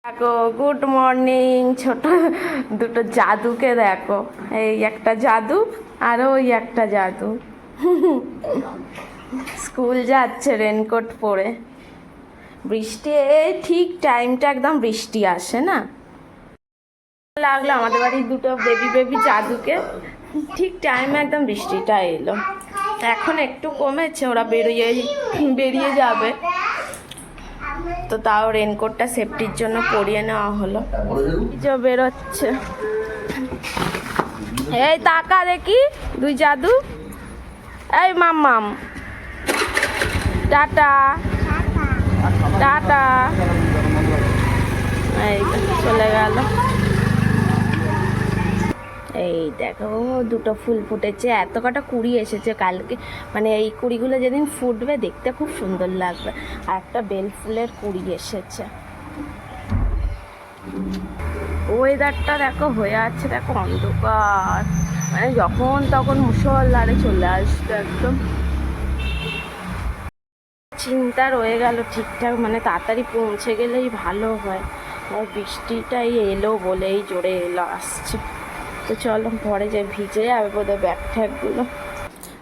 দেখো good morning. ছোট দুটো জাদুকে দেখো, এই একটা জাদু আর ওই একটা জাদু। স্কুল যাচ্ছে রেনকোট পরে। বৃষ্টি এই ঠিক টাইমটা একদম বৃষ্টি আসে না, লাগলো আমাদের বাড়ির দুটো বেবি বেবি জাদুকে ঠিক টাইমে একদম বৃষ্টিটা এলো। এখন একটু কমেছে, ওরা বেরিয়ে যাবে, তো তাও রেনকোটটা সেফটির জন্য পরিয়ে নেওয়া হলো। যে বেরোচ্ছে, এই তাকা দেখি দুই জাদু। এই মাম্মাম টাটা টাটা, এই চলে গেল। এই দেখো দুটো ফুল ফুটেছে, এত কটা কুড়ি এসেছে কালকে, মানে এই কুড়িগুলো যেদিন ফুটবে দেখতে খুব সুন্দর লাগবে। আর একটা বেল ফুলের কুড়ি এসেছে। ওয়েদারটা দেখো হয়ে আছে, দেখো অন্ধকার, মানে যখন তখন মুষলধারে চলে আসবে একদম। চিন্তা রয়ে গেল ঠিকঠাক, মানে তাড়াতাড়ি পৌঁছে গেলেই ভালো হয়। আর বৃষ্টিটাই এলো বলেই জোরে এলো আসছে। তো চলো ঘরে যাই, ভিজে যাবে বোধহয় ব্যাগ ট্যাগগুলো।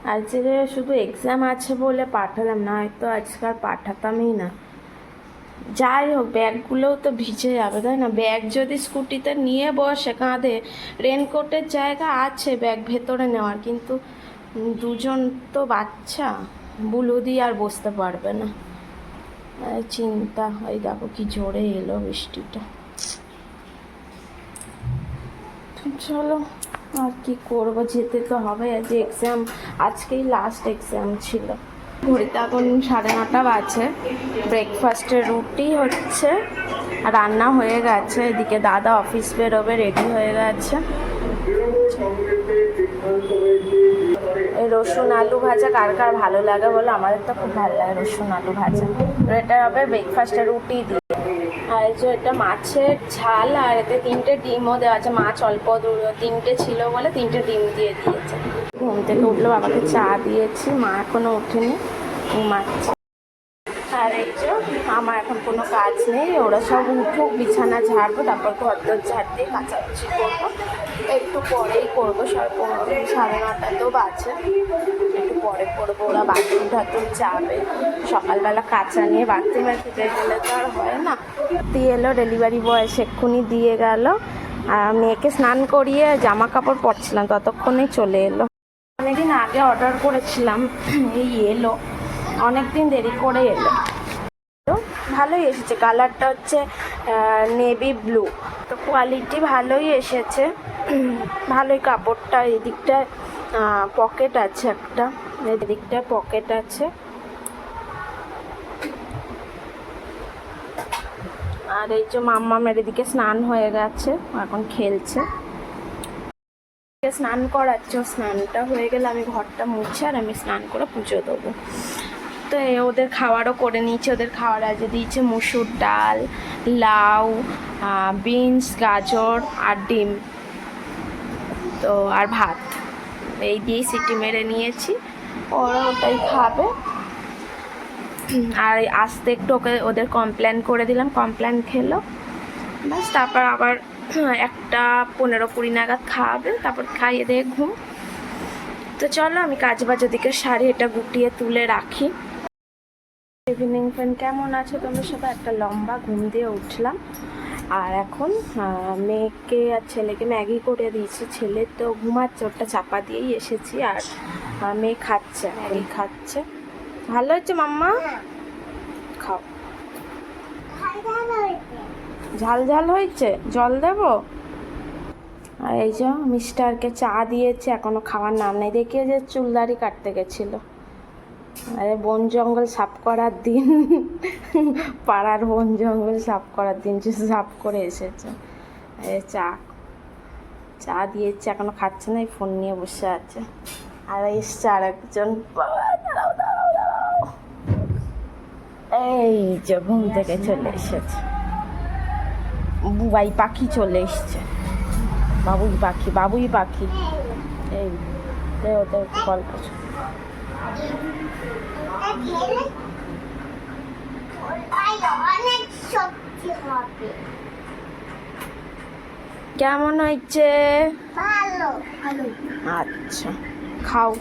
আর যে শুধু এক্সাম আছে বলে পাঠালাম, না হয়তো আজকাল পাঠাতামই না। যাই হোক ব্যাগগুলোও তো ভিজে যাবে তাই না। ব্যাগ যদি স্কুটিতে নিয়ে বসে কাঁধে, রেনকোটের জায়গা আছে ব্যাগ ভেতরে নেওয়ার, কিন্তু দুজন তো বাচ্চা, বুলুদি আর বসতে পারবে না। চিন্তা, এই দেখো কি জোরে এলো বৃষ্টিটা। চলো আর কি করবো, যেতে তো হবে। আজ এক্সাম, আজকেই লাস্ট এক্সাম ছিল। ঘড়িতে এখন 9:30 বাজে। ব্রেকফাস্টের রুটি হচ্ছে, রান্না হয়ে গেছে। এদিকে দাদা অফিস বেরোবে, রেডি হয়ে গেছে। এই রসুন আলু ভাজা কার কার ভালো লাগে বলো, আমাদের তো খুব ভালো লাগে রসুন আলু ভাজা। এটা হবে ব্রেকফাস্টের রুটি দিয়ে। আর এই যে এটা মাছের ঝাল, আর এতে 3টে ডিমও দেওয়া আছে। মাছ অল্প 3টে ছিল বলে 3টে ডিম দিয়ে দিয়েছে। ঘুম থেকে উঠলো, বাবাকে চা দিয়েছি, মা এখনো ওঠেনি, ঘুমাচ্ছে। আর এই যে আমার এখন কোনো কাজ নেই, ওরা সব উঠুক, বিছানা ঝাড়বো, তারপর ঘর দর ঝাড় দিয়ে কাচাকুচি করবো। একটু পরেই করবো, 9:30 তো বাজে, একটু পরে করবো। ওরা বাথরুম টাথরুম যাবে, সকালবেলা কাঁচা নিয়ে বাথরুমে ঢুকে গেলে তো আর হয় না। দিয়ে এলো ডেলিভারি বয়, সেক্ষুনি দিয়ে গেল। আর মেয়েকে স্নান করিয়ে জামা কাপড় পরছিলাম, ততক্ষণেই চলে এলো। অনেকদিন আগে অর্ডার করেছিলাম, এই এলো, অনেকদিন দেরি করে এলো। তো ভালোই এসেছে, কালারটা হচ্ছে নেভি ব্লু, তো কোয়ালিটি ভালোই এসেছে। ভালোই কাপড়টা, এদিকটা পকেট আছে একটা, এদিকটা পকেট আছে। আর এই যে মাম্মামের এদিকে স্নান হয়ে গেছে, এখন খেলছে। স্নান করাচ্ছ, স্নানটা হয়ে গেলে আমি ঘরটা মুছে আর আমি স্নান করে পুজো দেবো। তো ওদের খাওয়ারও করে নিয়েছে। ওদের খাওয়ার আজ দিয়েছে মুসুর ডাল, লাউ, বিনস, গাজর আর ডিম, তো আর ভাত, এই দিয়েই সিটি মেরে নিয়েছি। ওরা ওটাই খাবে। আর আসতে একটু ওদের কমপ্লেন করে দিলাম, কমপ্লেন খেলো, ব্যাস। তারপর আবার 1:15-20 নাগাদ খাওয়াবে, তারপর খাইয়ে দিয়ে ঘুম। তো চলো আমি কাজ বাজের দিকে সারি, এটা গুটিয়ে তুলে রাখি। ইভিনিং ফ্রেন্ড, কেমন আছে তোমরা সবাই? একটা লম্বা ঘুম দিয়ে উঠলাম, আর এখন মেয়েকে আর ছেলেকে ম্যাগি করে দিয়েছি। ছেলে তো ঘুমাচ্ছে, ওটা চাপা দিয়েই এসেছি। আর মেয়ে খাচ্ছে, ম্যাগি খাচ্ছে। ভালো হচ্ছে মাম্মা, খাও। ঝাল ঝাল হয়েছে, জল দেবো? আর এই যে মিস্টারকে চা দিয়েছে, এখনো খাওয়ার নাম নেই। দেখিয়ে যে চুলদারি কাটতে গেছিলো। আরে বন জঙ্গল সাফ করার দিন, পাড়ার বন জঙ্গল সাফ করার দিন যে সাফ করে এসেছে। চা চা দিয়েছে, এখনো খাচ্ছে না, এই ফোন নিয়ে বসে আছে। আর এসছে আর একজন, এই যে ঘুম থেকে চলে এসেছে, বুবাই পাখি চলে এসছে। বাবুই পাখি, বাবুই পাখি। এই ওদের গল্প অনেক শক্তি হবে। কেমন হয়েছে? ভালো ভালো। আচ্ছা, খাও।